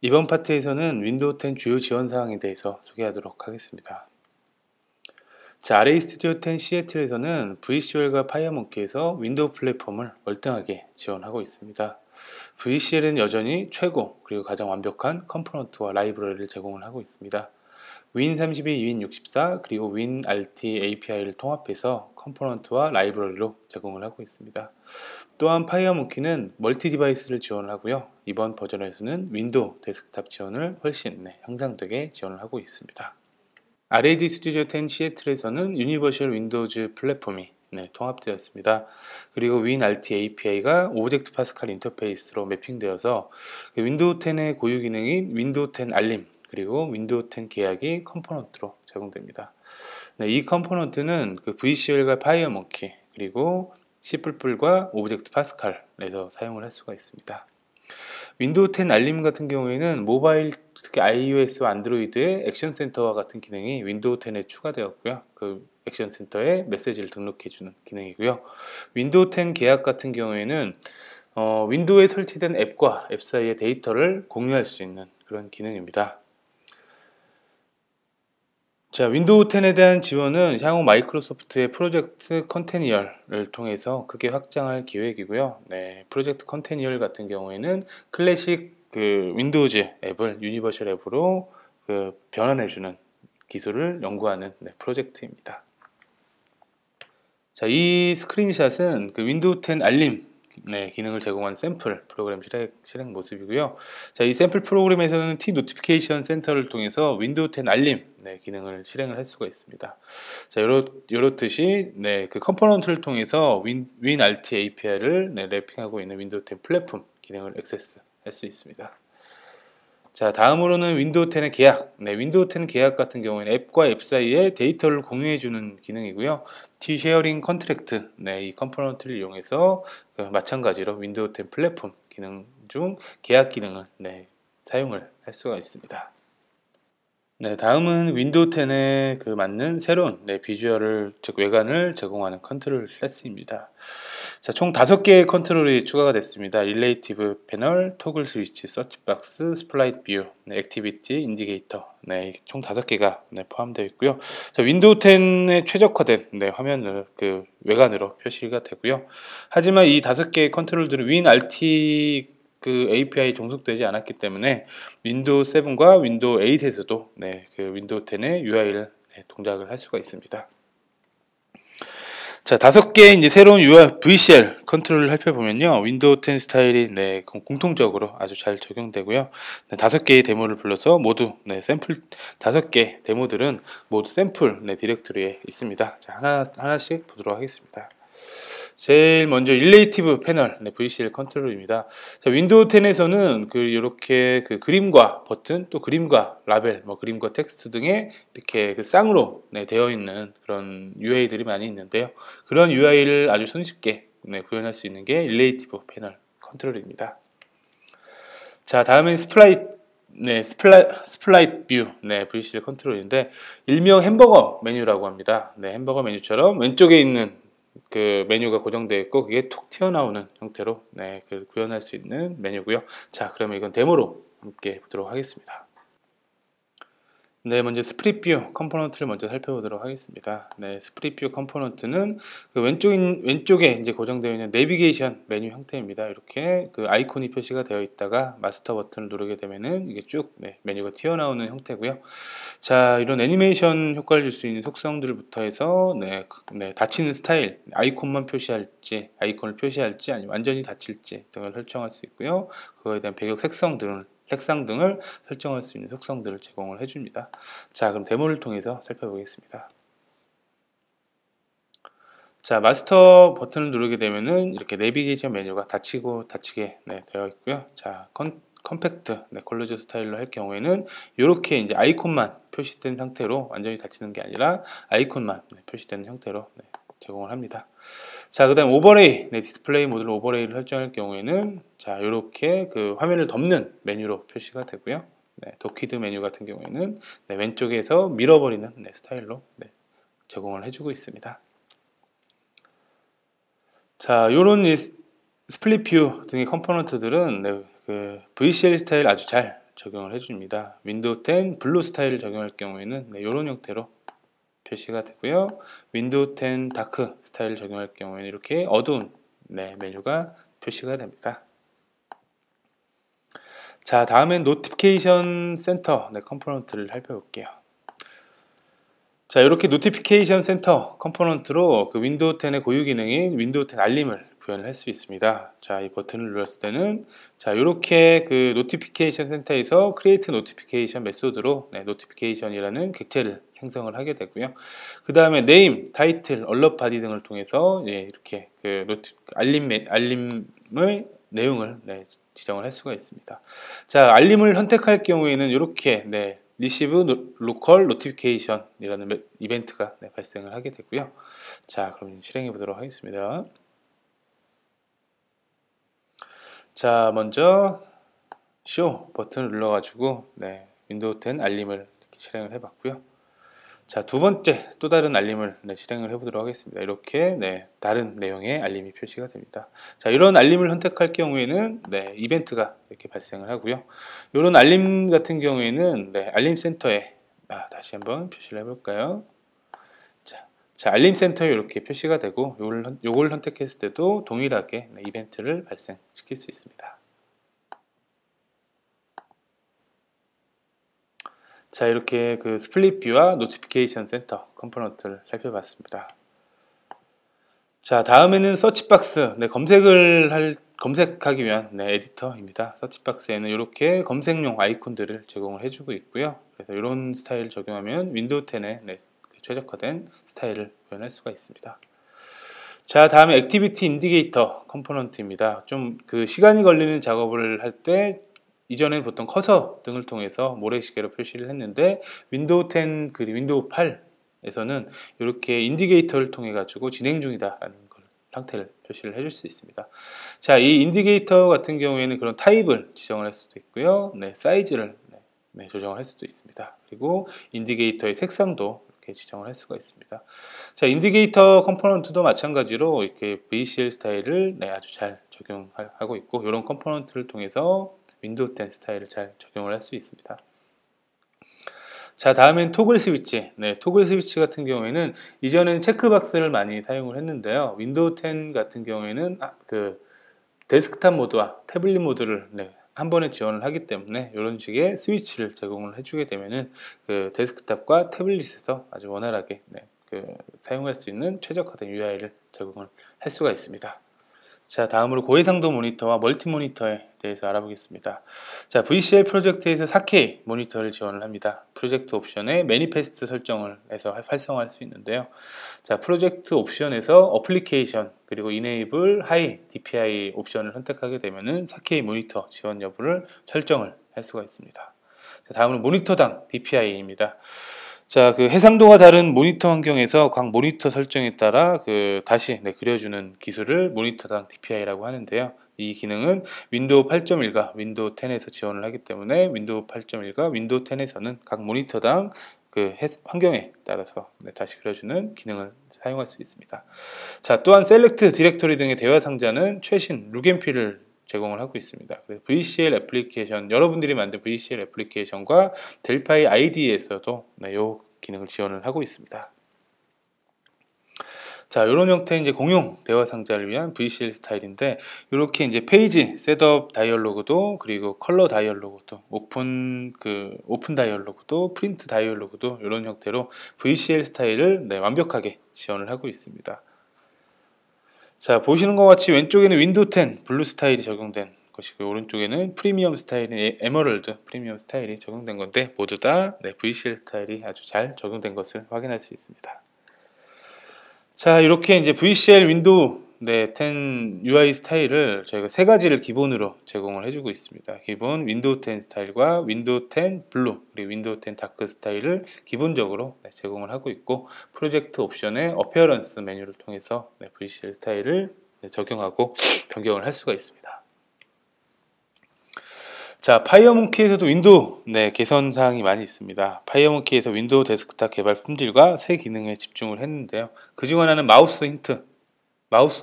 이번 파트에서는 윈도우 10 주요 지원 사항에 대해서 소개하도록 하겠습니다. 자, RA 스튜디오 10 시애틀에서는 VCL과 파이어몽키에서 윈도우 플랫폼을 월등하게 지원하고 있습니다. VCL은 여전히 최고 그리고 가장 완벽한 컴포넌트와 라이브러리를 제공을 하고 있습니다. win32, win64 그리고 winRT API를 통합해서 컴포넌트와 라이브러리로 제공을 하고 있습니다. 또한 파이어몽키는 멀티 디바이스를 지원을 하고요. 이번 버전에서는 윈도우 데스크탑 지원을 훨씬 향상되게 지원을 하고 있습니다. RAD 스튜디오 10 시애틀에서는 유니버셜 윈도우즈 플랫폼이 통합되었습니다. 그리고 WinRT API가 오브젝트 파스칼 인터페이스로 매핑되어서 윈도우 10의 고유 기능인 윈도우 10 알림 그리고 윈도우 10 계약이 컴포넌트로 제공됩니다. 이 컴포넌트는 VCL과 파이어몽키 그리고 C++과 오브젝트 파스칼에서 사용을 할 수가 있습니다. 윈도우 10 알림 같은 경우에는 모바일, 특히 iOS와 안드로이드의 액션 센터와 같은 기능이 윈도우 10에 추가되었고요. 그 액션 센터에 메시지를 등록해주는 기능이고요. 윈도우 10 계약 같은 경우에는 윈도우에 설치된 앱과 앱 사이의 데이터를 공유할 수 있는 그런 기능입니다. 자, 윈도우 10에 대한 지원은 향후 마이크로소프트의 프로젝트 컨테니얼을 통해서 크게 확장할 계획이고요. 프로젝트 컨테니얼 같은 경우에는 클래식 윈도우즈 앱을 유니버셜 앱으로 변환해주는 기술을 연구하는 프로젝트입니다. 자, 이 스크린샷은 윈도우 10 알림 기능을 제공한 샘플 프로그램 실행 모습이고요. 자, 이 샘플 프로그램에서는 T 노티피케이션 센터를 통해서 윈도우 10 알림 기능을 실행을 할 수가 있습니다. 자, 이렇듯이 그 컴포넌트를 통해서 WinRT API를 랩핑하고 있는 윈도우 10 플랫폼 기능을 액세스 할 수 있습니다. 자, 다음으로는 윈도우 10의 계약. 윈도우 10 계약 같은 경우에는 앱과 앱 사이에 데이터를 공유해주는 기능이고요. T-쉐어링 컨트랙트, 이 컴포넌트를 이용해서 마찬가지로 윈도우 10 플랫폼 기능 중 계약 기능을 사용을 할 수가 있습니다. 다음은 윈도우 10에 맞는 새로운 비주얼을, 즉 외관을 제공하는 컨트롤 클래스입니다. 자, 총 5개의 컨트롤이 추가가 됐습니다. 릴레이티브 패널, 토글 스위치, 서치박스, 스플라이트 뷰, 액티비티, 인디게이터 총 5개가 포함되어 있고요. 자, 윈도우 10에 최적화된 화면을 외관으로 표시가 되고요. 하지만 이 5개의 컨트롤들은 WinRT API 종속되지 않았기 때문에 윈도우 7과 윈도우 8에서도 윈도우 10의 UI를 동작을 할 수가 있습니다. 자, 5개의 이제 새로운 UI VCL 컨트롤을 살펴보면요. 윈도우 10 스타일이 공통적으로 아주 잘 적용되고요. 5개의 데모를 불러서 모두 샘플 5개 데모들은 모두 샘플 디렉토리에 있습니다. 자, 하나씩 보도록 하겠습니다. 제일 먼저 릴레이티브 패널 VCL 컨트롤입니다. 자, 윈도우 10에서는 이렇게 그림과 버튼, 또 그림과 라벨, 그림과 텍스트 등의 이렇게 쌍으로 되어 있는 그런 UI들이 많이 있는데요. 그런 UI를 아주 손쉽게 구현할 수 있는 게 릴레이티브 패널 컨트롤입니다. 자, 다음엔 스플라이트 뷰 VCL 컨트롤인데 일명 햄버거 메뉴라고 합니다. 햄버거 메뉴처럼 왼쪽에 있는 메뉴가 고정되어 있고 그게 툭 튀어나오는 형태로 구현할 수 있는 메뉴고요. 자, 그러면 이건 데모로 함께 보도록 하겠습니다. 먼저 스플릿 뷰 컴포넌트를 먼저 살펴보도록 하겠습니다. 스플릿 뷰 컴포넌트는 왼쪽에 이제 고정되어 있는 내비게이션 메뉴 형태입니다. 이렇게 아이콘이 표시가 되어 있다가 마스터 버튼을 누르게 되면은 이게 쭉 메뉴가 튀어나오는 형태고요. 자, 이런 애니메이션 효과를 줄 수 있는 속성들부터 해서 닫히는 스타일, 아이콘만 표시할지, 아이콘을 표시할지 아니면 완전히 닫힐지 등을 설정할 수 있고요. 그거에 대한 배경 색상 등을 설정할 수 있는 속성들을 제공을 해줍니다. 자, 그럼 데모를 통해서 살펴보겠습니다. 자, 마스터 버튼을 누르게 되면은 이렇게 내비게이션 메뉴가 닫히게 되어 있고요. 자, 컴팩트 콜로즈 스타일로 할 경우에는 이렇게 이제 아이콘만 표시된 상태로 완전히 닫히는 게 아니라 아이콘만 표시되는 형태로 제공을 합니다. 자, 그 다음 오버레이, 디스플레이 모드를 오버레이를 설정할 경우에는 자, 이렇게 화면을 덮는 메뉴로 표시가 되고요. 도키드 메뉴 같은 경우에는 왼쪽에서 밀어버리는 스타일로 제공을 해주고 있습니다. 자, 요런 스플릿 뷰 등의 컴포넌트들은 VCL 스타일 아주 잘 적용을 해줍니다. 윈도우 10 블루 스타일을 적용할 경우에는 이런 형태로 표시가 되고요. 윈도우 10 다크 스타일을 적용할 경우에는 이렇게 어두운 메뉴가 표시가 됩니다. 자, 다음엔 노티피케이션 센터 컴포넌트를 살펴볼게요. 자, 이렇게 노티피케이션 센터 컴포넌트로 그 윈도우 10의 고유 기능인 윈도우 10 알림을 구현을 할 수 있습니다. 자, 이 버튼을 눌렀을 때는 자, 이렇게 그 노티피케이션 센터에서 크리에이트 노티피케이션 메소드로 노티피케이션이라는 객체를 생성을 하게 되고요. 그 다음에 네임, 타이틀, 얼럿 바디 등을 통해서 이렇게 그 알림의 내용을 지정을 할 수가 있습니다. 자, 알림을 선택할 경우에는 이렇게 리시브 로컬 노티피케이션이라는 이벤트가 발생을 하게 되고요. 자, 그럼 실행해 보도록 하겠습니다. 자, 먼저 쇼 버튼을 눌러가지고 윈도우 10 알림을 이렇게 실행을 해봤고요. 자, 두 번째 또 다른 알림을 실행을 해보도록 하겠습니다. 이렇게 다른 내용의 알림이 표시가 됩니다. 자, 이런 알림을 선택할 경우에는 이벤트가 이렇게 발생을 하고요. 이런 알림 같은 경우에는 알림 센터에 다시 한번 표시를 해볼까요? 자, 알림 센터에 이렇게 표시가 되고 요걸 선택했을 때도 동일하게 이벤트를 발생시킬 수 있습니다. 자, 이렇게 그 스플릿 뷰와 노티피케이션 센터 컴포넌트를 살펴봤습니다. 자, 다음에는 서치박스, 검색하기 위한 에디터입니다. 서치박스에는 이렇게 검색용 아이콘들을 제공을 해주고 있고요. 그래서 이런 스타일을 적용하면 윈도우 10에 최적화된 스타일을 구현할 수가 있습니다. 자, 다음에 액티비티 인디게이터 컴포넌트입니다. 좀 그 시간이 걸리는 작업을 할 때 이전엔 보통 커서 등을 통해서 모래시계로 표시를 했는데 윈도우 10 그리고 윈도우 8에서는 이렇게 인디게이터를 통해 가지고 진행 중이다라는 상태를 표시를 해줄 수 있습니다. 자, 이 인디게이터 같은 경우에는 그런 타입을 지정을 할 수도 있고요. 사이즈를 조정을 할 수도 있습니다. 그리고 인디게이터의 색상도 이렇게 지정을 할 수가 있습니다. 자, 인디게이터 컴포넌트도 마찬가지로 이렇게 VCL 스타일을 아주 잘 적용하고 있고 이런 컴포넌트를 통해서 윈도우 10 스타일을 잘 적용을 할 수 있습니다. 자, 다음엔 토글 스위치. 토글 스위치 같은 경우에는 이전에는 체크박스를 많이 사용을 했는데요. 윈도우 10 같은 경우에는 그 데스크탑 모드와 태블릿 모드를 한 번에 지원을 하기 때문에 이런 식의 스위치를 제공을 해주게 되면은 그 데스크탑과 태블릿에서 아주 원활하게 사용할 수 있는 최적화된 UI를 제공을 할 수가 있습니다. 자, 다음으로 고해상도 모니터와 멀티 모니터에 대해서 알아보겠습니다. 자, VCL 프로젝트에서 4K 모니터를 지원을 합니다. 프로젝트 옵션에 매니페스트 설정을 해서 활성화할 수 있는데요. 자, 프로젝트 옵션에서 어플리케이션 그리고 이네이블 하이 DPI 옵션을 선택하게 되면은 4K 모니터 지원 여부를 설정을 할 수가 있습니다. 자, 다음은 모니터당 DPI입니다. 자, 그 해상도가 다른 모니터 환경에서 각 모니터 설정에 따라 다시 그려주는 기술을 모니터당 DPI라고 하는데요. 이 기능은 윈도우 8.1과 윈도우 10에서 지원을 하기 때문에 윈도우 8.1과 윈도우 10에서는 각 모니터당 그 환경에 따라서 다시 그려주는 기능을 사용할 수 있습니다. 자, 또한 셀렉트 디렉토리 등의 대화 상자는 최신 룩앤필을 제공을 하고 있습니다. VCL 애플리케이션, 여러분들이 만든 VCL 애플리케이션과 델파이 ID에서도 이 기능을 지원을 하고 있습니다. 자, 이런 형태의 이제 공용 대화 상자를 위한 VCL 스타일인데, 이렇게 이제 페이지 셋업 다이얼로그도, 그리고 컬러 다이얼로그도, 오픈 다이얼로그도, 프린트 다이얼로그도 이런 형태로 VCL 스타일을 완벽하게 지원을 하고 있습니다. 자, 보시는 것 같이 왼쪽에는 윈도우 10 블루 스타일이 적용된 것이고 오른쪽에는 프리미엄 스타일인 에메랄드 프리미엄 스타일이 적용된 건데 모두 다 VCL 스타일이 아주 잘 적용된 것을 확인할 수 있습니다. 자, 이렇게 이제 VCL 윈도우 10 UI 스타일을 저희가 세 가지를 기본으로 제공을 해주고 있습니다. 기본 윈도우 10 스타일과 윈도우 10 블루 그리고 윈도우 10 다크 스타일을 기본적으로 제공을 하고 있고, 프로젝트 옵션의 어피어런스 메뉴를 통해서 VCL 스타일을 적용하고 변경을 할 수가 있습니다. 자, 파이어몽키에서도 윈도우 개선 사항이 많이 있습니다. 파이어몽키에서 윈도우 데스크탑 개발 품질과 새 기능에 집중을 했는데요. 그중 하나는 마우스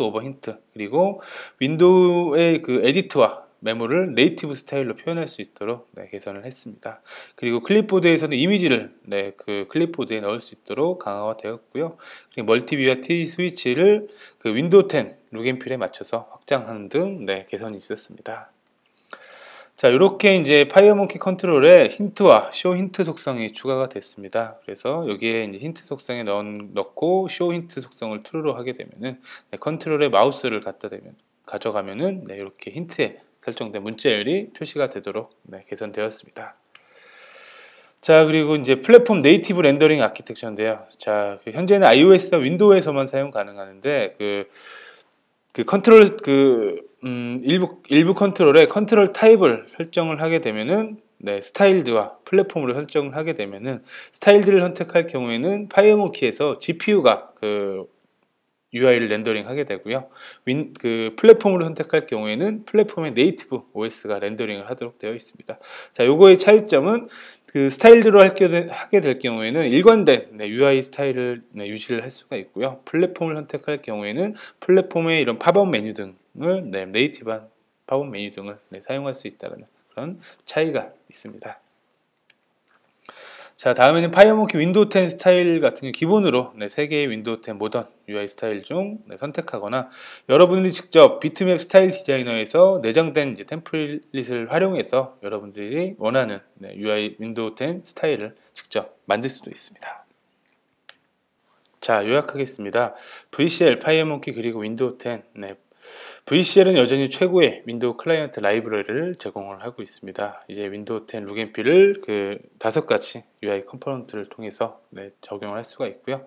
오버 힌트, 그리고 윈도우의 그 에디트와 메모를 네이티브 스타일로 표현할 수 있도록 개선을 했습니다. 그리고 클립보드에서는 이미지를 그 클립보드에 넣을 수 있도록 강화가 되었고요. 그리고 멀티뷰와 T 스위치를 그 윈도우 10 룩앤필에 맞춰서 확장하는 등 개선이 있었습니다. 자, 이렇게 이제 파이어몽키 컨트롤에 힌트와 쇼 힌트 속성이 추가가 됐습니다. 그래서 여기에 이제 힌트 속성에 넣고 쇼 힌트 속성을 true로 하게 되면은 컨트롤에 마우스를 가져가면은 이렇게 힌트에 설정된 문자열이 표시가 되도록 개선되었습니다. 자, 그리고 이제 플랫폼 네이티브 렌더링 아키텍처인데요. 자, 현재는 iOS와 윈도우에서만 사용 가능하는데 그 컨트롤 일부 컨트롤에 컨트롤 타입을 설정을 하게 되면은 스타일드와 플랫폼으로 설정을 하게 되면은 스타일드를 선택할 경우에는 파이어몽키에서 GPU가 그 UI를 렌더링 하게 되고요. 그 플랫폼으로 선택할 경우에는 플랫폼의 네이티브 OS가 렌더링을 하도록 되어 있습니다. 자, 요거의 차이점은 그 스타일드로 하게 될 경우에는 일관된 UI 스타일을 유지를 할 수가 있고요. 플랫폼을 선택할 경우에는 플랫폼의 이런 팝업 메뉴 등을 네이티브한 팝업 메뉴 등을 사용할 수 있다는 그런 차이가 있습니다. 자, 다음에는 파이어몽키 윈도우 10 스타일 같은 경우 기본으로 3개의 윈도우 10 모던 UI 스타일 중 선택하거나 여러분들이 직접 비트맵 스타일 디자이너에서 내장된 이제 템플릿을 활용해서 여러분들이 원하는 UI 윈도우 10 스타일을 직접 만들 수도 있습니다. 자, 요약하겠습니다. VCL, 파이어몽키 그리고 윈도우 10 VCL은 여전히 최고의 윈도우 클라이언트 라이브러리를 제공을 하고 있습니다. 이제 윈도우 10 룩앤필을 그 5가지 UI 컴포넌트를 통해서 적용을 할 수가 있고요.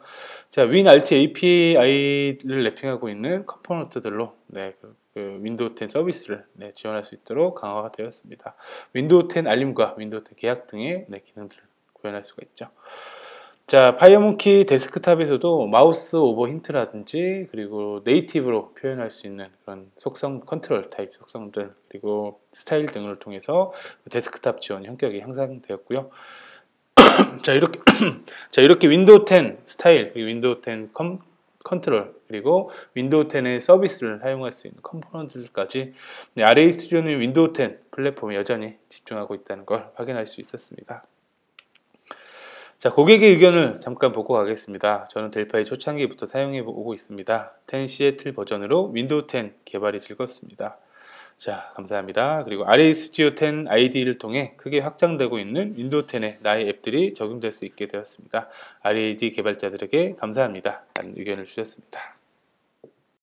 자, WinRT API를 랩핑하고 있는 컴포넌트들로 그 윈도우 10 서비스를 지원할 수 있도록 강화가 되었습니다. 윈도우 10 알림과 윈도우 10 계약 등의 기능들을 구현할 수가 있죠. 자, 파이어몽키 데스크탑에서도 마우스 오버 힌트라든지 그리고 네이티브로 표현할 수 있는 그런 속성, 컨트롤 타입 속성들 그리고 스타일 등을 통해서 데스크탑 지원 형격이 향상되었고요. 자, 이렇게 윈도우 10 스타일, 윈도우 10 컨트롤 그리고 윈도우 10의 서비스를 사용할 수 있는 컴포넌트들까지 RA 스튜디오는 윈도우 10 플랫폼에 여전히 집중하고 있다는 걸 확인할 수 있었습니다. 자, 고객의 의견을 잠깐 보고 가겠습니다. 저는 델파이 초창기부터 사용해 오고 있습니다. 10 시애틀 버전으로 윈도우 10 개발이 즐겁습니다. 자, 감사합니다. 그리고 RA 스튜디오 10 ID를 통해 크게 확장되고 있는 윈도우 10에 나의 앱들이 적용될 수 있게 되었습니다. RAD 개발자들에게 감사합니다. 라는 의견을 주셨습니다.